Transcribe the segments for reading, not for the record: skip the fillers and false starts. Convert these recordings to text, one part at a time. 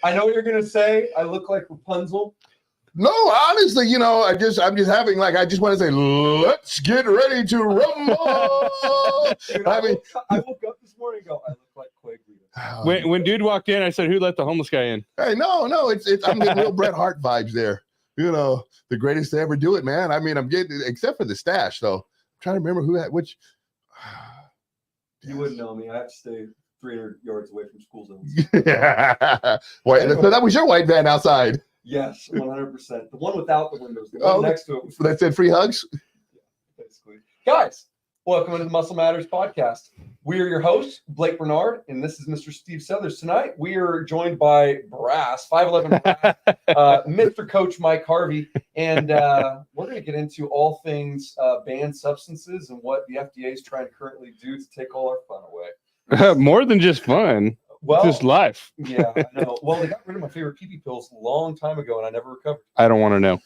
I know what you're gonna say. I look like Rapunzel. No, honestly, I'm just having I just want to say, let's get ready to rumble. Dude, I woke up this morning and go, I look like Quagley. When dude walked in, I said, "Who let the homeless guy in?" Hey, no, it's I'm getting real Bret Hart vibes there. The greatest to ever do it, man. I mean, I'm getting except for the stash though. I'm trying to remember who had which. You wouldn't know me. I have to stay 300 yards away from school zones. So that was your white van outside. Yes, 100%. The one without the windows. The one next to it. That said free hugs? Yeah, basically. Guys, welcome into the Muscle Matters podcast. We are your hosts, Blake Burnard, and this is Mr. Steve Suthers. Tonight, we are joined by Brass, 5'11", Brass, Mr. Coach Mike Harvey, and we're going to get into all things banned substances and what the FDA is trying to currently do to take all our fun away. More than just fun. Well, just life. Yeah, I know. Well, they got rid of my favorite pee pills a long time ago, and I never recovered. I don't want to know.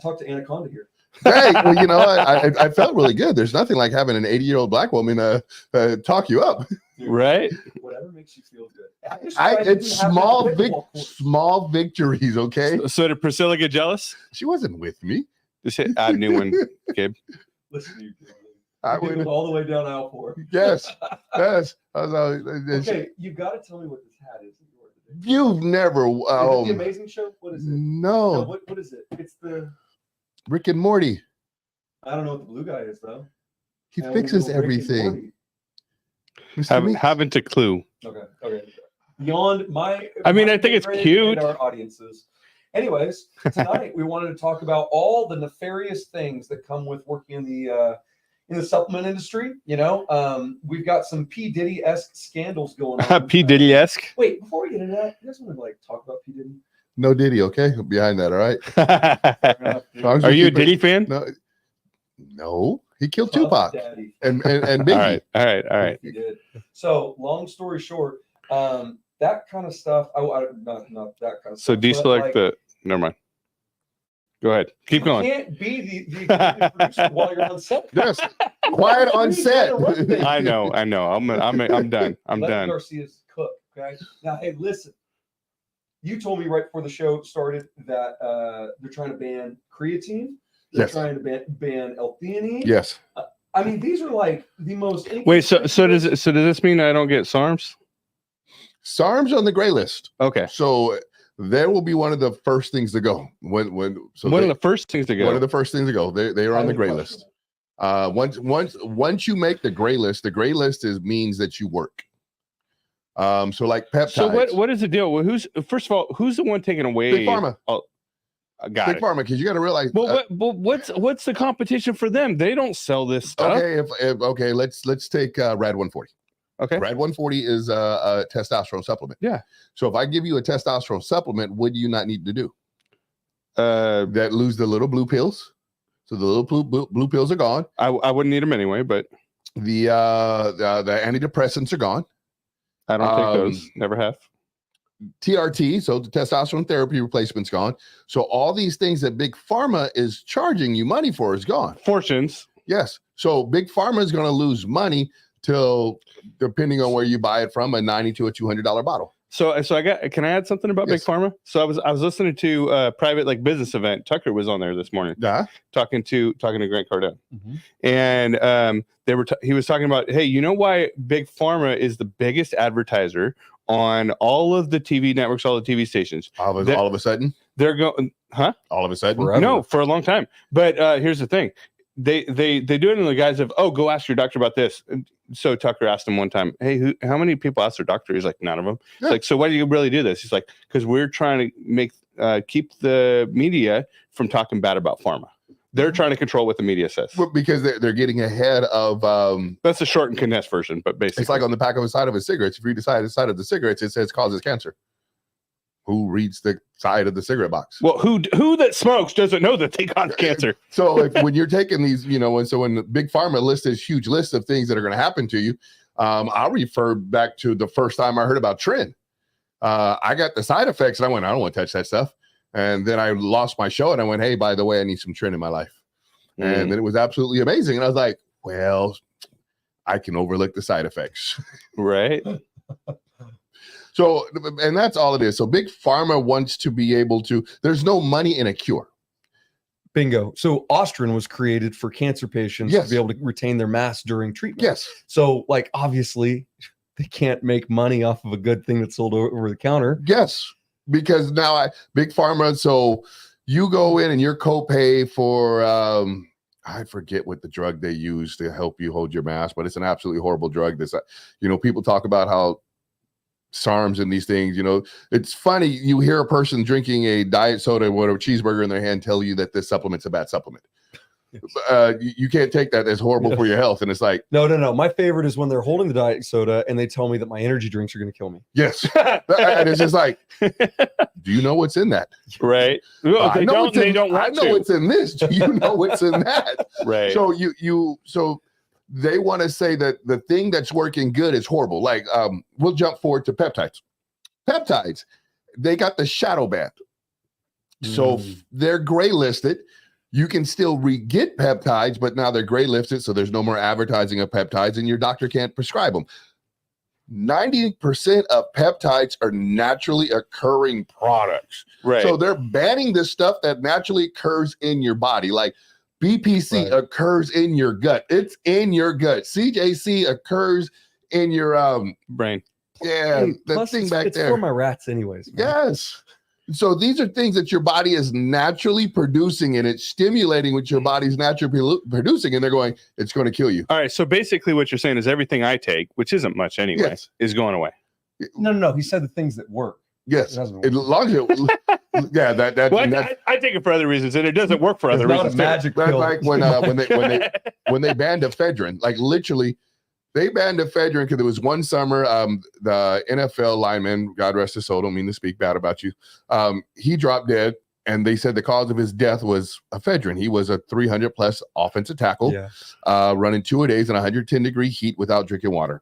Talk to Anaconda here. Hey, well, I felt really good. There's nothing like having an 80-year-old black woman talk you up. Dude, right? Whatever makes you feel good. It's small victories, okay? So did Priscilla get jealous? She wasn't with me. Just hit add new one, Gabe. Listen to you, Gabe. I went all the way down aisle 4. Yes. Okay, you got to tell me what this hat is. You've never. Is it the Amazing Show? What is it? No. What is it? It's the Rick and Morty. I don't know what the blue guy is though. He fixes everything. Haven't a clue. Okay. Beyond my. I mean, I think it's cute. Our audiences. Anyways, tonight we wanted to talk about all the nefarious things that come with working in the supplement industry. We've got some P. Diddy-esque scandals going on. P. Diddy-esque. Wait, before we get into that, you guys want to talk about P. Diddy? No Diddy, okay? Behind that, all right? Are you a Diddy fan? No. He killed Tupac. Daddy. And Biggie. All right. He did. So, long story short, that kind of stuff. Not that kind of stuff. So deselect never mind. Go ahead. Keep going. You can't be the producer while you're on set. Yes. Quiet on set. I know. I'm done. I'm done. Garcia's cook. Okay. Now, hey, listen. You told me right before the show started that they're trying to ban creatine. They're trying to ban L-theanine. Yes. I mean, these are like the most. Wait. So does this mean I don't get Sarms? Sarms on the gray list. Okay. So there will be one of the first things to go. One of the first things to go. They are on the gray list. Once you make the gray list means that you work. So like peptides. So what is the deal? Well, who's the one taking away? Big Pharma. Oh, got Big it. Pharma, because you got to realize. Well, what's the competition for them? They don't sell this stuff. Okay. Let's take Rad 140. Okay. Rad 140 is a testosterone supplement. Yeah. So if I give you a testosterone supplement, what do you not need to do? That lose the little blue pills. So the little blue pills are gone. I wouldn't need them anyway, but the antidepressants are gone. I don't take those. Never have. TRT, so the testosterone therapy replacement's gone. So all these things that Big Pharma is charging you money for is gone. Fortunes. Yes. So Big Pharma is going to lose money till, depending on where you buy it from, a $90 to a $200 bottle. So can I add something about Big Pharma? So I was listening to a private business event. Tucker was on there this morning. Yeah. Talking to Grant Cardone. Mm-hmm. And he was talking about, hey, you know why Big Pharma is the biggest advertiser on all of the TV networks, all the TV stations? All of a sudden? They're going, huh? All of a sudden? Forever. No, for a long time. But here's the thing. They do it in the guise of, go ask your doctor about this. And so Tucker asked him one time, hey, how many people asked their doctor? He's like, none of them. Yeah. He's like, so why do you really do this? He's like, because we're trying to keep the media from talking bad about pharma. They're trying to control what the media says. Well, because they're getting ahead of. That's a short and condensed version, but basically. It's like on the back of the side of a cigarette. If you read the side of the cigarettes, it says causes cancer. Who reads the side of the cigarette box? Well, who that smokes doesn't know that they cause cancer. So when you're taking these, when the Big Pharma lists this huge list of things that are going to happen to you, I'll refer back to the first time I heard about Tren. I got the side effects and I went, I don't want to touch that stuff. And then I lost my show and I went, hey, by the way, I need some Tren in my life. And then it was absolutely amazing. And I was like, well, I can overlook the side effects. Right. So, and that's all it is. So big pharma wants to be able to, there's no money in a cure. Bingo. So Ostrin was created for cancer patients Yes. to be able to retain their mass during treatment. Yes. So like, obviously they can't make money off of a good thing that's sold over the counter. Yes. Because now big pharma, so you go in and your copay for, I forget what the drug they use to help you hold your mass, but it's an absolutely horrible drug. That's, people talk about how Sarms and these things, it's funny. You hear a person drinking a diet soda with a cheeseburger in their hand tell you that this supplement's a bad supplement. You can't take that. That's horrible for your health. And it's like, no. My favorite is when they're holding the diet soda and they tell me that my energy drinks are going to kill me. yes. And it's just like, do you know what's in that? Right. Well, I know what's in this. Do you know what's in that? Right. So so they want to say that the thing that's working good is horrible. Like, we'll jump forward to peptides. Peptides, they got the shadow ban. So they're gray listed. You can still get peptides, but now they're gray listed. So there's no more advertising of peptides and your doctor can't prescribe them. 90% of peptides are naturally occurring products. Right. So they're banning the stuff that naturally occurs in your body. Like BPC occurs in your gut. It's in your gut. CJC occurs in your brain. Yeah, that thing back it's there. for my rats anyways. Man. Yes. So these are things that your body is naturally producing and it's stimulating what your body's naturally producing. And they're going, it's going to kill you. All right. So basically what you're saying is everything I take, which isn't much anyway, Yes. is going away. No. He said the things that work. Yes. It doesn't work. As long as it, yeah, that's I take it for other reasons, and it doesn't work for other It's not reasons. a magic that's pill. like when they banned ephedrine, like literally they banned ephedrine because it was one summer, the NFL lineman, God rest his soul, don't mean to speak bad about you. He dropped dead and they said the cause of his death was ephedrine. He was a 300 plus offensive tackle, running 2 a days in 110-degree heat without drinking water.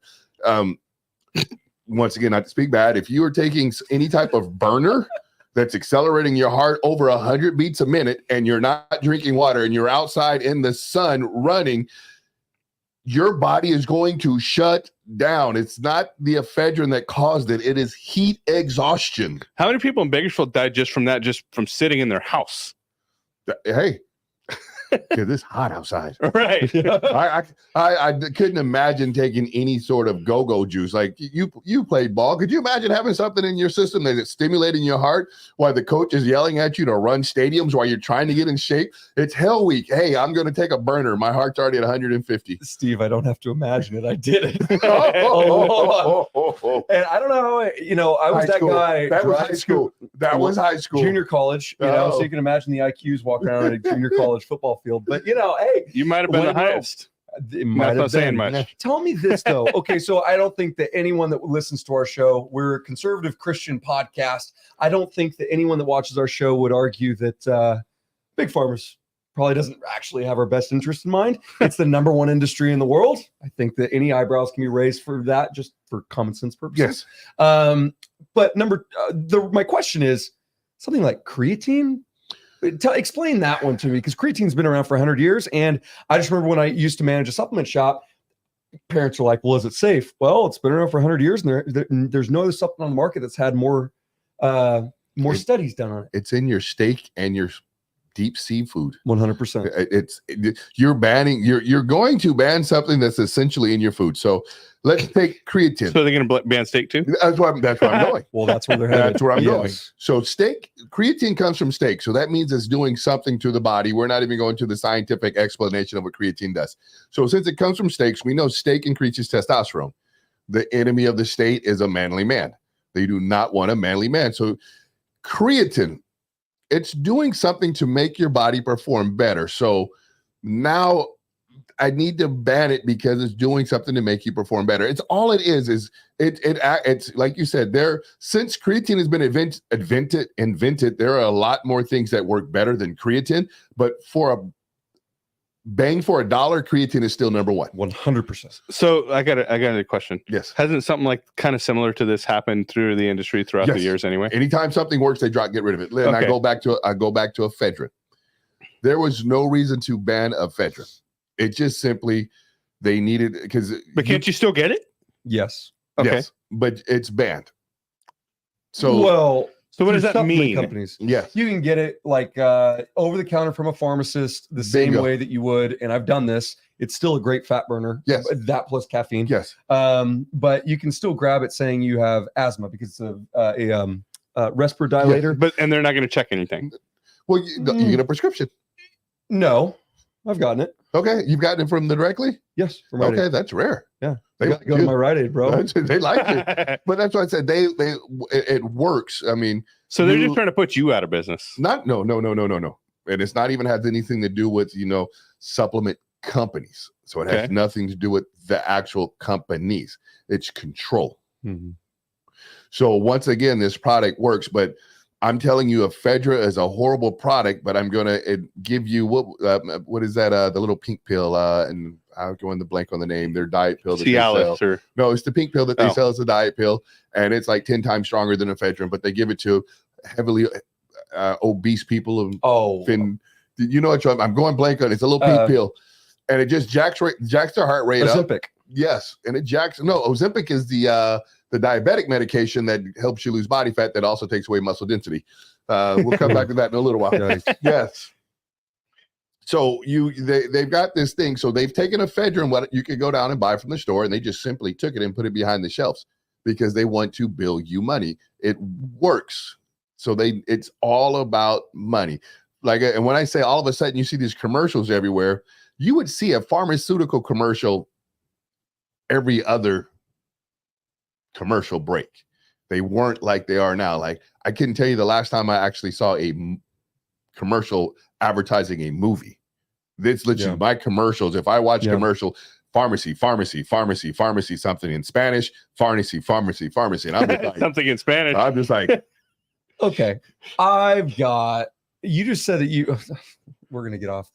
Once again, not to speak bad, if you are taking any type of burner that's accelerating your heart over 100 beats a minute and you're not drinking water and you're outside in the sun running, your body is going to shut down. It's not the ephedrine that caused it. It is heat exhaustion. How many people in Bakersfield died just from sitting in their house? Hey, because it's hot outside. Right. I couldn't imagine taking any sort of go-go juice. Like you played ball. Could you imagine having something in your system that is stimulating your heart while the coach is yelling at you to run stadiums while you're trying to get in shape? It's hell week. Hey, I'm going to take a burner. My heart's already at 150. Steve, I don't have to imagine it. I did it. And I don't know how I was High school. guy. That was high school. That was high school. Junior college, so you can imagine the IQs walking around at a junior college football field. But hey, You might have been the highest. it might Not have saying been. much. Tell me this though. Okay, so I don't think that anyone that listens to our show, we're a conservative Christian podcast. I don't think that anyone that watches our show would argue that big pharma's probably doesn't actually have our best interest in mind. It's the number one industry in the world. I think that any eyebrows can be raised for that, just for common sense purposes. Yes. But my question is something like creatine. Explain that one to me, because creatine's been around for 100 years. And I just remember when I used to manage a supplement shop, parents are like, well, is it safe? Well, it's been around for 100 years and there's no other supplement on the market that's had more studies done on it. It's in your steak and your deep seafood. 100%. You're going to ban something that's essentially in your food. So let's take creatine. So they're going to ban steak too? That's where I'm going. Well, that's where they're headed. That's where I'm going. Yes. So creatine comes from steak. So that means it's doing something to the body. We're not even going to the scientific explanation of what creatine does. So since it comes from steaks, we know steak increases testosterone. The enemy of the state is a manly man. They do not want a manly man. So creatine, it's doing something to make your body perform better. So now I need to ban it because it's doing something to make you perform better. It's all it is it's like you said, since creatine has been invented, there are a lot more things that work better than creatine, but for a bang for a dollar, creatine is still number one. 100%. So I got a question. Yes. Hasn't something like kind of similar to this happened through the industry throughout the years anyway? Anytime something works, they get rid of it. And Okay. I go back to ephedrine. There was no reason to ban ephedrine. It just simply they needed because. But can't you still get it? Yes. Okay. Yes, but it's banned. So well, So what does through that supplement mean? Companies. yes, You can get it like over the counter from a pharmacist the same Bingo. way that you would, and I've done this. It's still a great fat burner. Yes. That plus caffeine. yes. But you can still grab it saying you have asthma because it's a respirodilator. But and they're not going to check anything. Well, you get a prescription. No, I've gotten it. Okay, you've gotten it from them directly. Yes. From Rite Okay, Aid. that's rare. Yeah. They I like gotta go to you. my Rite Aid, bro. They like it. But that's why I said it works. I mean, So they're just trying to put you out of business. no. And it's not even has anything to do with, supplement companies. So it has Okay. nothing to do with the actual companies. It's control. Mhm. So once again, this product works, but I'm telling you, ephedra is a horrible product, but I'm going to give you what is that? The little pink pill, and I'm going to blank on the name. Their diet pill. That they sell. Cialis or No, it's the pink pill that they Oh. sell as a diet pill, and it's like 10 times stronger than ephedrine, but they give it to heavily obese people. And Oh, you know what I'm going blank on. It's a little pink pill, and it just jacks their heart rate up. Ozempic. Yes, and it jacks. No, Ozempic is the diabetic medication that helps you lose body fat that also takes away muscle density. We'll come back to that in a little while. Yikes. Yes. So they've got this thing. So they've taken ephedrine, what you could go down and buy from the store, and they just simply took it and put it behind the shelves because they want to bill you money. It works. So it's all about money. And when I say all of a sudden you see these commercials everywhere, you would see a pharmaceutical commercial every other commercial break. They weren't like they are now. Like, I couldn't tell you the last time I actually saw a commercial advertising a movie. It's literally my commercials. If I watch commercial, pharmacy, something in Spanish, pharmacy. And I'm just like, something in Spanish. I'm just like, Okay. You just said that we're going to get off,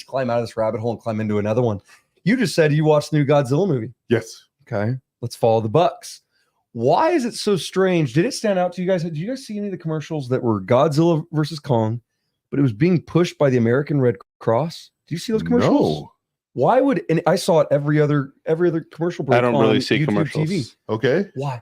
climb out of this rabbit hole and climb into another one. You just said you watched the new Godzilla movie. yes. Okay. Let's follow the bucks. Why is it so strange? Did it stand out to you guys? Did you guys see any of the commercials that were Godzilla versus Kong, but it was being pushed by the American Red Cross? Do you see those commercials? No. Why would, and I saw it every other commercial break I don't really on see YouTube commercials. TV. Okay. Why?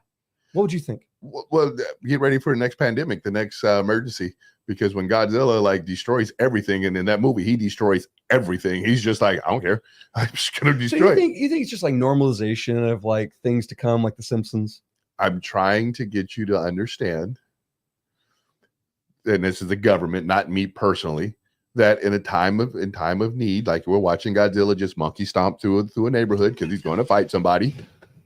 What would you think? Well, get ready for the next pandemic, the next emergency, because when Godzilla destroys everything, and in that movie he destroys everything, he's just like, I don't care, I'm just gonna destroy. So you think it's just like normalization of like things to come, like The Simpsons? I'm trying to get you to understand, and this is the government, not me personally, that in time of need, like we're watching Godzilla just monkey stomp through a neighborhood because he's going to fight somebody.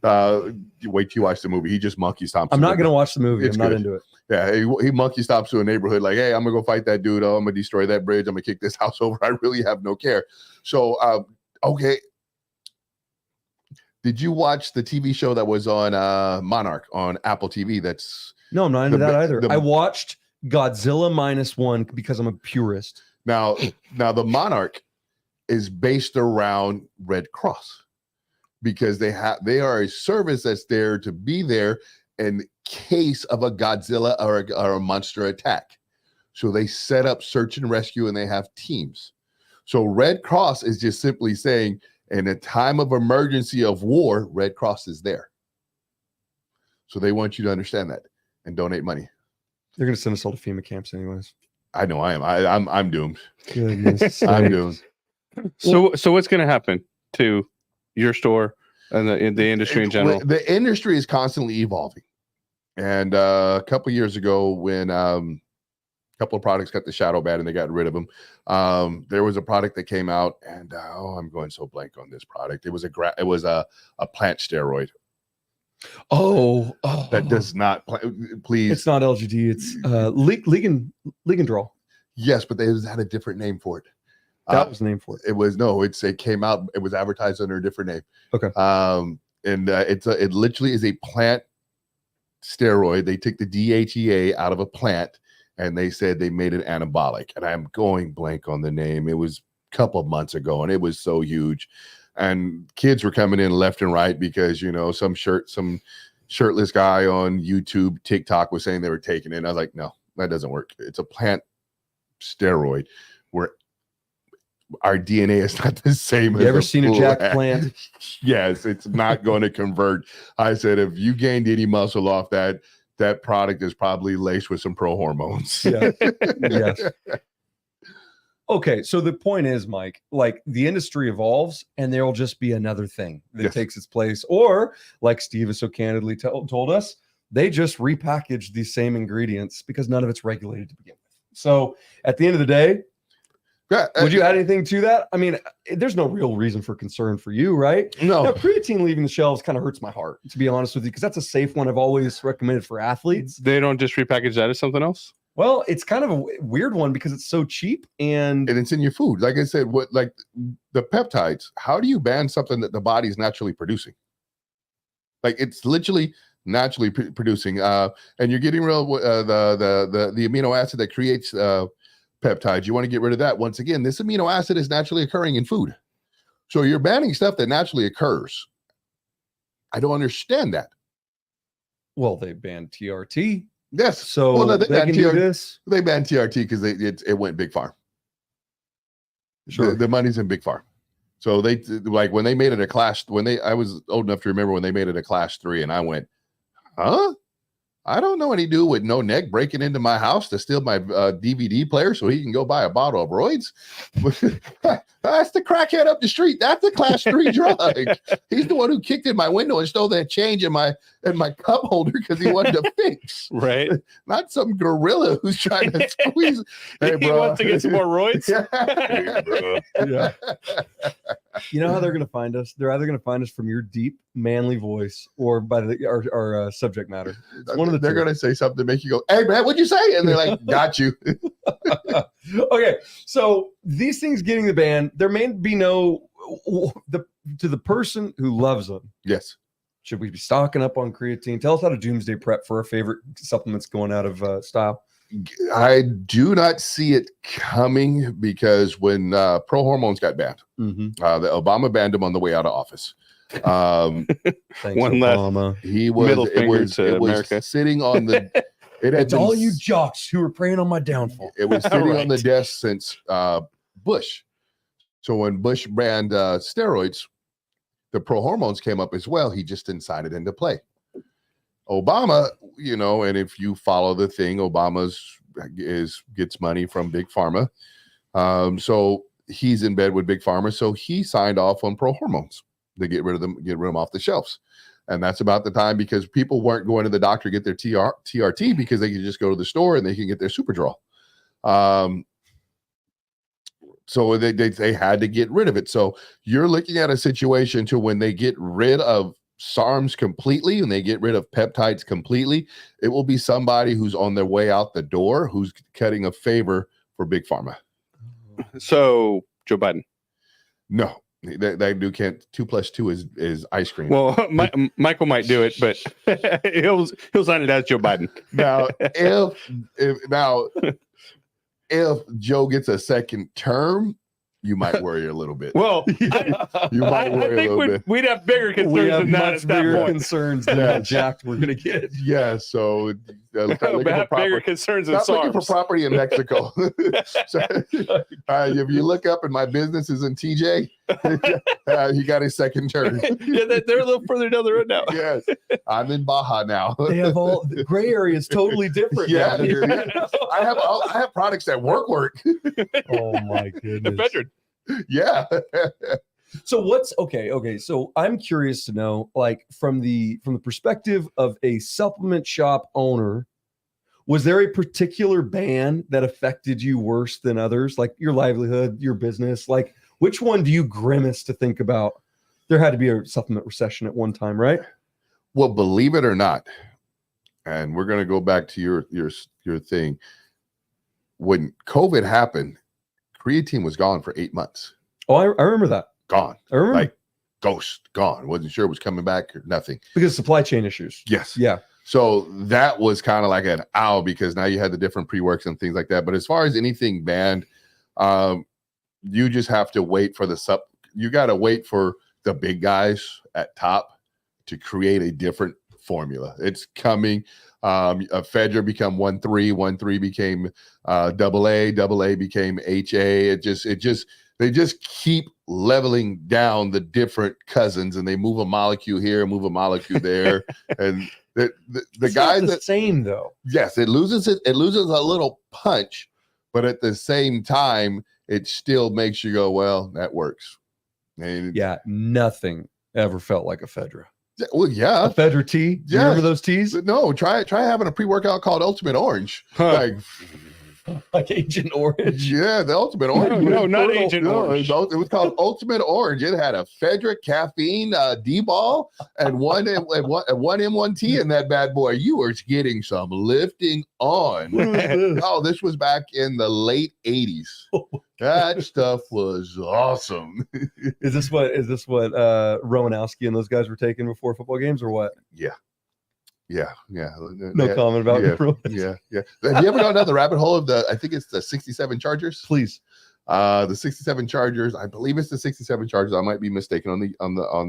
You wait till you watch the movie. He just monkey stomps. I'm not going to watch the movie. It's I'm not good. into it. Yeah, he monkey stomps to a neighborhood like, hey, I'm gonna go fight that dude. Oh, I'm gonna destroy that bridge. I'm gonna kick this house over. I really have no care. So, okay. Did you watch the TV show that was on Monarch on Apple TV? No, I'm not into that either. the- I watched Godzilla -1 because I'm a purist. Now the Monarch is based around Red Cross because they are a service that's there to be there in case of a Godzilla or a monster attack. So they set up search and rescue, and they have teams. So Red Cross is just simply saying, in a time of emergency of war, Red Cross is there. So they want you to understand that and donate money. They're going to send us all to FEMA camps anyways. I know I am. I'm doomed. Goodness I'm sakes. doomed. So what's going to happen to your store and the industry in general? The industry is constantly evolving. And a couple years ago, when a couple of products got the shadow ban and they got rid of them, there was a product that came out, and I'm going so blank on this product. It was a plant steroid. Oh, That does not please. It's not LGD. It's Ligandrol. Yes, but they had a different name for it. That was the name for it. It came out. It was advertised under a different name. Okay. It literally is a plant steroid. They took the DHEA out of a plant, and they said they made it anabolic. And I'm going blank on the name. It was a couple of months ago, and it was so huge. And kids were coming in left and right because, some shirtless guy on YouTube, TikTok was saying they were taking it. And I was like, no, that doesn't work. It's a plant steroid where our DNA is not the same. You ever seen a jack plant? Yes, it's not going to convert. I said, if you gained any muscle off that, that product is probably laced with some pro hormones. Yeah. Yes. Okay, so the point is, Mike, like the industry evolves and there'll just be another thing that Yes. takes its place. Or, like Steve has so candidly told us, they just repackage these same ingredients because none of it's regulated to begin with. So at the end of the day, Yeah, would you add anything to that? I mean, there's no real reason for concern for you, right? No. Now, creatine leaving the shelves kind of hurts my heart, to be honest with you, because that's a safe one I've always recommended for athletes. They don't just repackage that as something else? Well, it's kind of a weird one because it's so cheap and And it's in your food. Like I said, what like the peptides, how do you ban something that the body's naturally producing? Like it's literally naturally producing. And you're getting rid of the amino acid that creates peptides. You want to get rid of that. Once again, this amino acid is naturally occurring in food. So you're banning stuff that naturally occurs. I don't understand that. well, they banned TRT. Yes. So Well, no, they can do this. They banned TRT because it went big farm. Sure. The money's in big farm. So they like when they made it a class, I was old enough to remember when they made it a class 3 and I went, huh? I don't know any dude with no neck breaking into my house to steal my DVD player so he can go buy a bottle of roids. That's the crackhead up the street. That's a class 3 drug. He's the one who kicked in my window and stole that change in my cup holder because he wanted to fix. Right. Not some gorilla who's trying to squeeze. Hey, He bro. wants to get some more roids. Yeah. You know how they're going to find us? They're either going to find us from your deep, manly voice or by our subject matter. It's one of the They're two. going to say something to make you go, hey, man, what'd you say? And they're like, got you. Okay, so these things getting the ban, there may be no to the person who loves them. Yes. Should we be stocking up on creatine? Tell us how to doomsday prep for our favorite supplements going out of style. I do not see it coming because when pro hormones got banned, the Obama banned them on the way out of office. Thanks, One less Obama. He was Middle it finger was, to it was America. sitting on the it had It's been all you jocks who are preying on my downfall. It was sitting on the Right. desk since Bush. So when Bush banned steroids, the pro hormones came up as well. He just didn't sign it into play. Obama, and if you follow the thing, gets money from big pharma. So he's in bed with big pharma. So he signed off on pro hormones to get rid of them off the shelves. And that's about the time because people weren't going to the doctor to get their TRT because they could just go to the store and they can get their Superdrol. So they had to get rid of it. So you're looking at a situation to when they get rid of Sarms completely and they get rid of peptides completely, it will be somebody who's on their way out the door who's cutting a favor for big pharma. So Joe Biden. No, that dude can't. 2 + 2 is ice cream. Well, Michael might do it, but he'll sign it as Joe Biden. Now, if Joe gets a second term, you might worry a little bit. Well, You might worry a think little bit. we'd have bigger concerns We have than that much at that bigger point. concerns than how jacked we're going to get. Yeah, so start looking for Have bigger property. concerns than Stop looking for SARS. property in Mexico. So, if you look up and my business is in TJ, he got his second turn. Yeah, they're a little further down the road now. Yes, I'm in Baja now. They have all the gray area is totally different. Yeah, now. dude. I have products that work. Oh my The goodness. veteran. Yeah. So what's okay. So I'm curious to know, like from the perspective of a supplement shop owner, was there a particular ban that affected you worse than others? Like your livelihood, your business? Like which one do you grimace to think about? There had to be a supplement recession at one time, right? Well, believe it or not, and we're going to go back to your thing. When COVID happened, creatine was gone for 8 months. Oh, I remember that. Gone. I remember Like ghost, gone. Wasn't sure it was coming back or nothing. because of supply chain issues. Yes. Yeah. So that was kind of like an ow because now you had the different pre-works and things like that. But as far as anything banned, you just have to wait for you got to wait for the big guys at top to create a different formula. It's coming. Fedra become 1-3, 1-3 became AA became HA. They just keep leveling down the different cousins and they move a molecule here, move a molecule there. And The It's guys not the that same though. yes, it loses a little punch, but at the same time, it still makes you go, well, that works. And Yeah, nothing ever felt like ephedra. well, yeah. Ephedra tea. Do you remember those teas? No, try having a pre-workout called Ultimate Orange. Huh. Like Agent Orange. Yeah, the Ultimate Orange. No, was not brutal. Agent No, Orange. It was called Ultimate Orange. It had ephedra, caffeine, D-ball, and one M1T in that bad boy. You were getting some lifting on. What was this? Oh, this was back in the late 80s. That stuff was awesome. Is this what Romanowski and those guys were taking before football games or what? Yeah. No comment about it. Yeah. Have you ever gone down the rabbit hole of I think it's the 67 Chargers? Please. The 67 Chargers. I believe it's the 67 Chargers. I might be mistaken on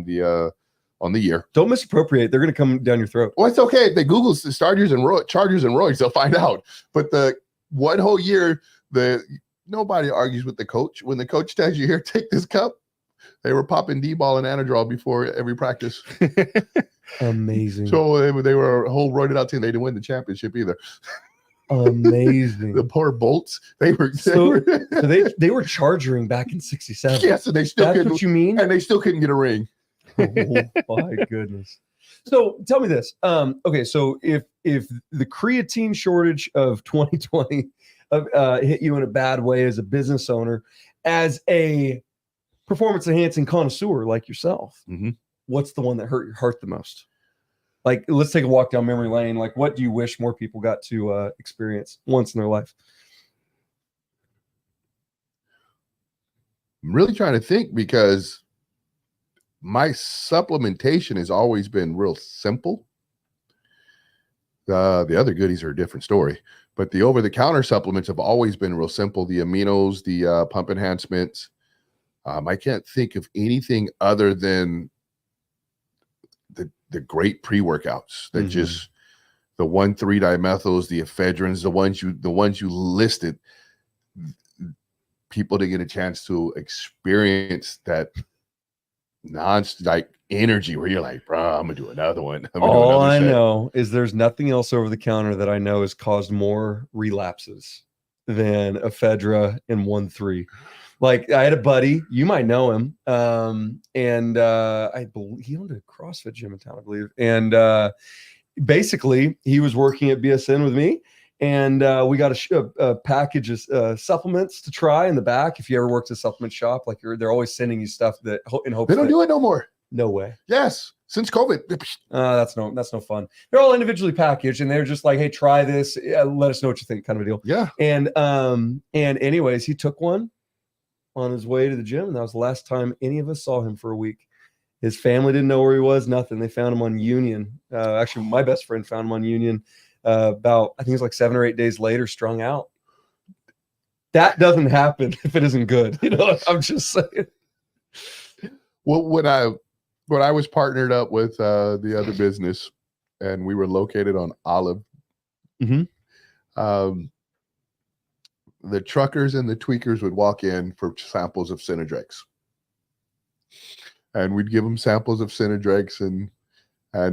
the year. Don't misappropriate. They're going to come down your throat. Well, it's okay if they Google Chargers and Royals, they'll find out. But the one whole year, nobody argues with the coach. When the coach tells you, here, take this cup, they were popping D-ball and Anadrol before every practice. Amazing. So they were a whole roided out team. They didn't win the championship either. Amazing. The poor Bolts. They were charging back in 67. yes, and they still That's couldn't. what you mean? And they still couldn't get a ring. Oh my goodness. So tell me this. Okay, so if the creatine shortage of 2020 hit you in a bad way as a business owner, as a performance enhancing connoisseur like yourself, what's the one that hurt your heart the most? Like, let's take a walk down memory lane. Like, what do you wish more people got to experience once in their life? I'm really trying to think because my supplementation has always been real simple. The other goodies are a different story, but the over-the-counter supplements have always been real simple. The aminos, the pump enhancements. I can't think of anything other than the great pre-workouts that just the 1,3-dimethyl's, the ephedrins, the ones you listed. People didn't get a chance to experience that energy where you're like, bro, I'm gonna do another one. All I know is there's nothing else over the counter that I know has caused more relapses than ephedra and 1,3. Like, I had a buddy, you might know him, and I believe he owned a CrossFit gym in town, I believe. And basically, he was working at BSN with me, and we got a package of supplements to try in the back. If you ever worked at a supplement shop, like they're always sending you stuff that in hopes they don't do it no more. No way. Yes, since COVID. That's no fun. They're all individually packaged, and they're just like, hey, try this. Let us know what you think, kind of a deal. Yeah. And anyways, he took one on his way to the gym, and that was the last time any of us saw him for a week. His family didn't know where he was, nothing. They found him on Union. Actually, my best friend found him on Union about, I think it was like 7 or 8 days later, strung out. That doesn't happen if it isn't good. You know, I'm just saying. Well, when I was partnered up with the other business, and we were located on Olive, the truckers and the tweakers would walk in for samples of Synodrex, and we'd give them samples of Synodrex, and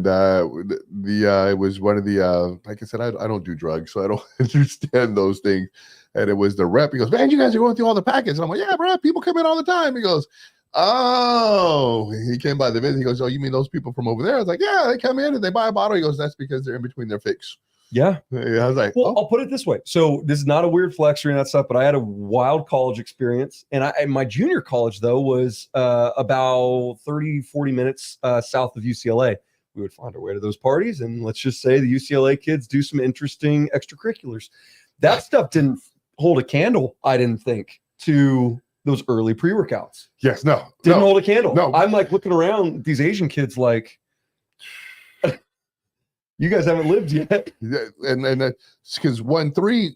it was one of the like I said, I don't do drugs, so I don't understand those things. And it was the rep. He goes, man, you guys are going through all the packets. And I'm like, yeah, bro, people come in all the time. He goes, oh, he came by the visit. He goes, oh, you mean those people from over there? I was like, yeah, they come in and they buy a bottle. He goes, that's because they're in between their fix. Yeah. I was like, well, I'll put it this way. So this is not a weird flex or any of that stuff, but I had a wild college experience. And my junior college, though, was about 30, 40 minutes south of UCLA. We would find our way to those parties. And let's just say the UCLA kids do some interesting extracurriculars. That stuff didn't hold a candle, I didn't think, to those early pre-workouts. Yes, no. Didn't hold a candle. No. I'm like looking around these Asian kids like, you guys haven't lived yet. And because 1,3,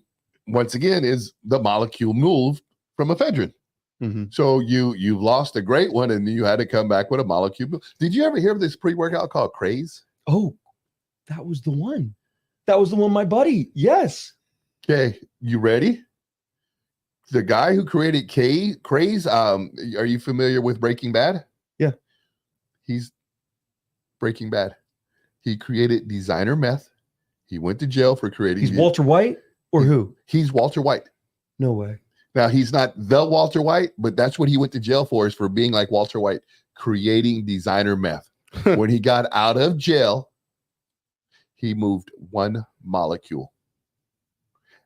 once again, is the molecule move from ephedrine. So you've lost a great one, and you had to come back with a molecule. Did you ever hear of this pre-workout called Craze? Oh, that was the one. That was the one, my buddy. Yes. Okay, you ready? The guy who created Craze, are you familiar with Breaking Bad? Yeah. He's Breaking Bad. He created designer meth. He went to jail for creating. He's Walter White or who? He's Walter White. No way. Now, he's not the Walter White, but that's what he went to jail for, is for being like Walter White, creating designer meth. When he got out of jail, he moved one molecule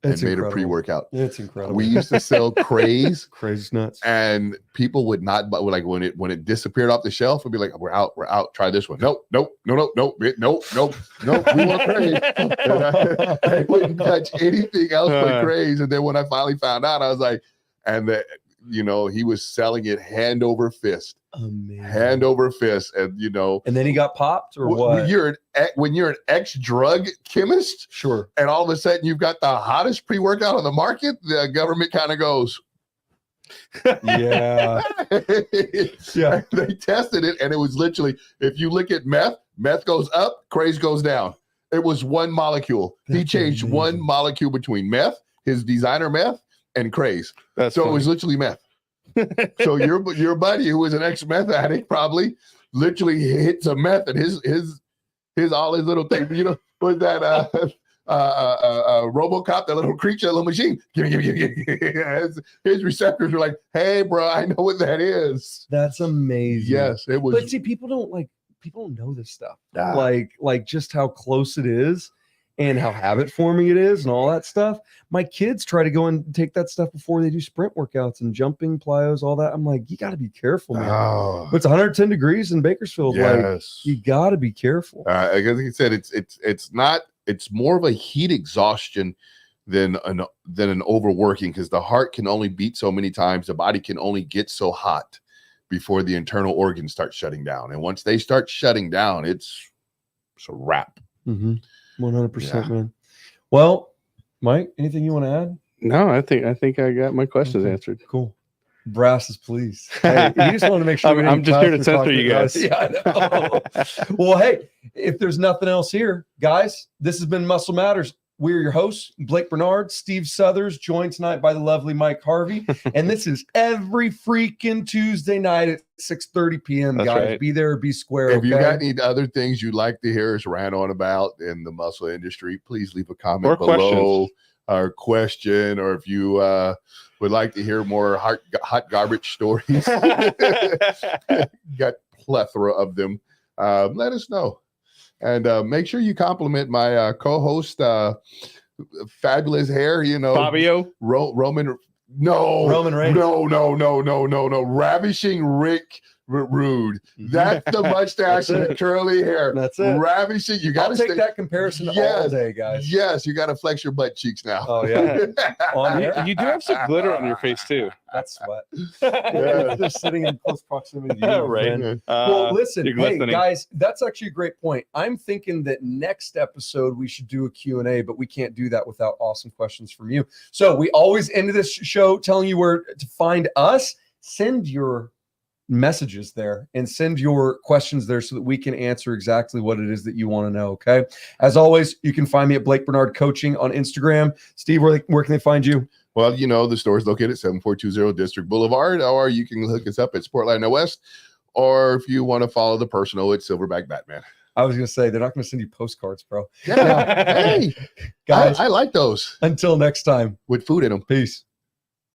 and made a pre-workout. It's incredible. We used to sell Craze. Crazy nuts. And people would not, but like when it disappeared off the shelf, it'd be like, we're out. Try this one. Nope. We want Craze. I wouldn't touch anything else but Craze. And then when I finally found out, I was like, he was selling it hand over fist. Amazing. Hand over fist. And and then he got popped, or what? When you're an ex-drug chemist, sure, and all of a sudden you've got the hottest pre-workout on the market, the government kind of goes, yeah. Yeah. They tested it, and it was literally, if you look at meth goes up, Craze goes down. It was one molecule. He changed one molecule between meth, his designer meth, and Craze. So funny. It was literally meth. So your buddy, who was an ex-meth addict, probably literally hit some meth, and his all his little things. Was that RoboCop, that little creature, that little machine? Give me. His receptors were like, "Hey, bro, I know what that is." That's amazing. Yes, it was. But see, people don't know this stuff. Like just how close it is, and how habit forming it is, and all that stuff. My kids try to go and take that stuff before they do sprint workouts and jumping, plyos, all that. I'm like, you got to be careful, man. Oh. It's 110 degrees in Bakersfield. Yes. Like, you got to be careful. Like I said, it's not. It's more of a heat exhaustion than an overworking, because the heart can only beat so many times. The body can only get so hot before the internal organs start shutting down. And once they start shutting down, it's a wrap. 100%, man. Well, Mike, anything you want to add? No, I think I got my questions answered. Cool. Brass is pleased. Hey, you just want to make sure I'm just here to censor you guys. Yeah, I know. Well, hey, if there's nothing else here, guys, this has been Muscle Matters. We're your hosts, Blake Burnard, Steve Suthers, joined tonight by the lovely Mike Harvey. And this is every freaking Tuesday night at 6:30 p.m. That's guys. right. Be there, be square. If you got any other things you'd like to hear us rant on about in the muscle industry, please leave a comment below, or question, or if you would like to hear more hot garbage stories, got plethora of them, let us know. And make sure you compliment my co-host, fabulous hair, Fabio, Roman Reigns. No. Ravishing Rick Rude. That's the mustache and the curly hair. That's it. Ravishing. You got to take that comparison all day, guys. Yes, you got to flex your butt cheeks now. Oh, yeah. you do have some glitter on your face, too. That's sweat. Yeah, just sitting in close proximity to you. Right. Well, listen, hey, glistening. guys, that's actually a great point. I'm thinking that next episode we should do a Q&A, but we can't do that without awesome questions from you. So we always end this show telling you where to find us. Send your messages there and send your questions there so that we can answer exactly what it is that you want to know. Okay. As always, you can find me at Blake Burnard Coaching on Instagram. Steve, where can they find you? Well, the store is located at 7420 District Boulevard, or you can hook us up at Sportline West, or if you want to follow the personal, it's Silverback Batman. I was going to say, they're not going to send you postcards, bro. Yeah. Hey, guys, I like those. Until next time. With food in them. Peace.